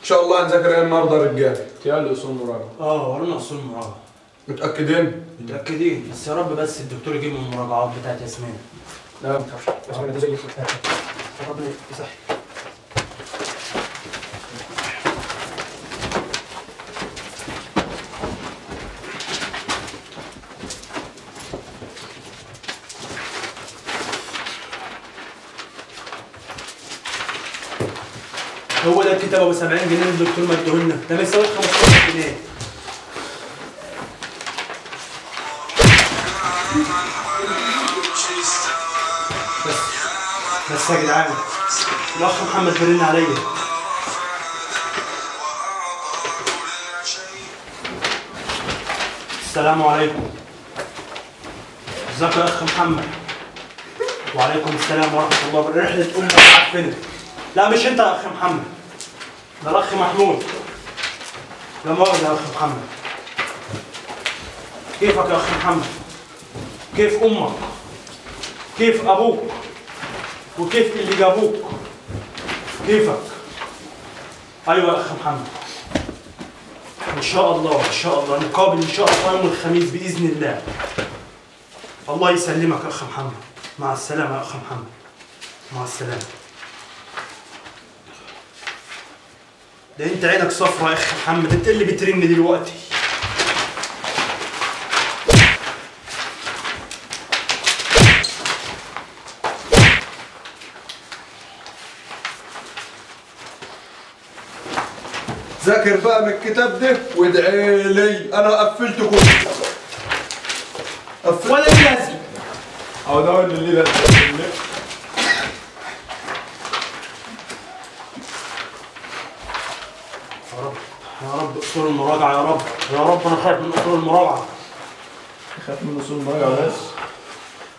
شاء الله هنذاكر ايه النهارده يا رجاله؟ تيالي اصول مراجعه. ورانا اصول مراجعه. متأكدين؟ متأكدين، بس يا رب بس الدكتور يجيب من المراجعات بتاعت ياسمين. لا ما تخافش، ياسمين ده زي الفل. ربنا يصحي. هو ده الكتاب ابو 70 جنيه اللي الدكتور مديهولنا، ده ما يساويش 15 جنيه. بس يا جدعان، الاخ محمد بيرن عليا. السلام عليكم. ازيك يا اخ محمد؟ وعليكم السلام ورحمه الله وبركاته. رحله امك عفنت. لا مش انت يا اخ محمد، ده الاخ محمود. لا مؤاخذة يا اخ محمد. كيفك يا اخ محمد؟ كيف امك؟ كيف ابوك؟ وكيف اللي جابوك؟ كيفك؟ ايوه يا اخ محمد. ان شاء الله ان شاء الله نقابل ان شاء الله يوم الخميس باذن الله. الله يسلمك يا اخ محمد. مع السلامه يا اخ محمد. مع السلامه. ده انت عينك صفرا يا اخ محمد، انت اللي بترن دلوقتي. ذاكر بقى من الكتاب ده وادعي لي، انا قفلته كله. ولا لازم. اهو ده اللي لازم. يا رب اصول المراجعة يا رب، يا رب انا خايف من اصول المراجعة. خايف من اصول المراجعه بس.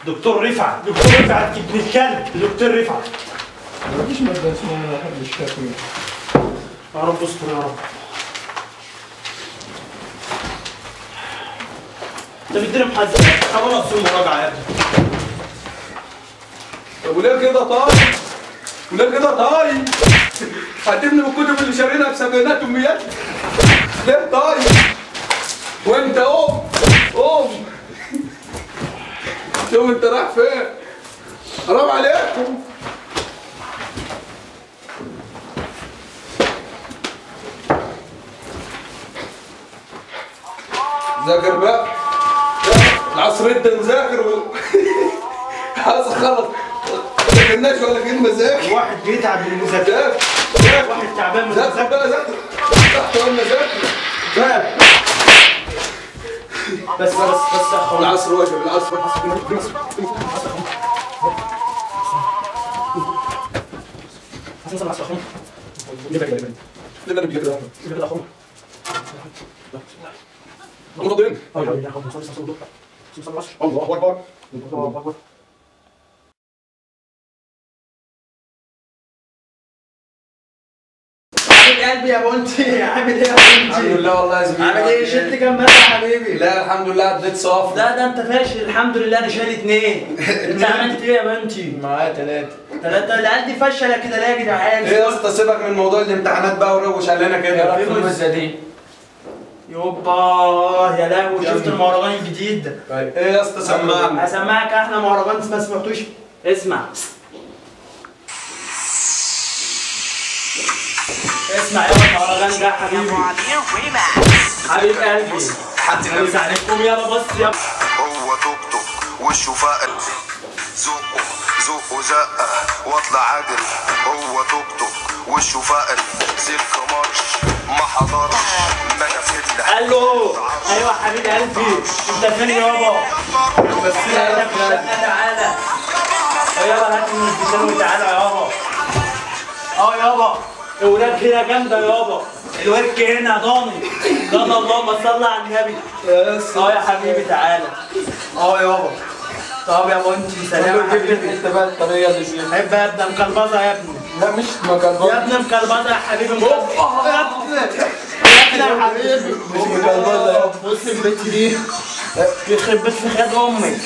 دكتور رفعت، دكتور رفعت ابن الكلب، دكتور رفعت. مفيش ماده اسمها انا محدش خايف منها. يا رب استر يا رب. انت بتديني محزن، خلاص اصول المراجعة يا ابني. طب وليه كده طيب؟ وليه كده طيب؟ هتبني بالكتب اللي شارينها بسبعينات وميات؟ ليه طيب؟ وانت قوم شوف انت رايح فين؟ حرام عليكم. ذاكر بقى. العصر انت نذاكر خلاص خلص. ما ذاكرناش ولا كلمه ذاكر. واحد بيتعب من المذاكرة. واحد تعبان من ذاكر المذاكرة. بقى ذاكر. تحت قلنا ذاكر. بس يا اخوان. العصر واجب، العصر حسن صلى الله ليه انا بيجي الله اكبر. قلبي يا بنتي، عامل ايه يا بنتي؟ الحمد لله والله يا زميلي. عامل ايه؟ شلت كام مادة يا حبيبي؟ لا الحمد لله اديت صافي. لا ده انت فاشل. الحمد لله انا شايل 2. انت عملت ايه يا بنتي؟ معايا 3. العيال دي فاشله كده ليه يا جدعان؟ ايه يا اسطى سيبك من موضوع الامتحانات بقى وروش علينا كده. ايه في الماده دي؟ يوبا يا لهوي، شفت المهرجان الجديد؟ طيب ايه يا اسطى سمعني. هسمعك احلى مهرجان ما سمعتوش. اسمع اسمع يا المهرجان ده حبيبي. حبيب قلبي. حبيب عليكم يابا. بص يابا. هو توك توك وشه فقر، زقه زقه واطلع عجل. هو توك توك وشه فقر، سلك مارش ما حضرش ما انا فتله. الو ايوه حبيب قلبي، انت فين يابا؟ بس تعالى يابا، هات من الفيزان وتعالى يابا. يابا الورك هنا جامده يابا. الورك هنا ضاني. اللهم صل على النبي. يا حبيبي تعالى. يابا. طب يا بنتي سلام يا حبيبي. انت بقى الطريقه اللي فيها. عيب بقى يا ابني مكلبظه يا ابني. لا مش مكلبظه يا ابني مكلبظه يا حبيبي. يا ابني يا حبيبي مش مكلبظه يا ابني. بص البت دي يخرب بيت في خد امك.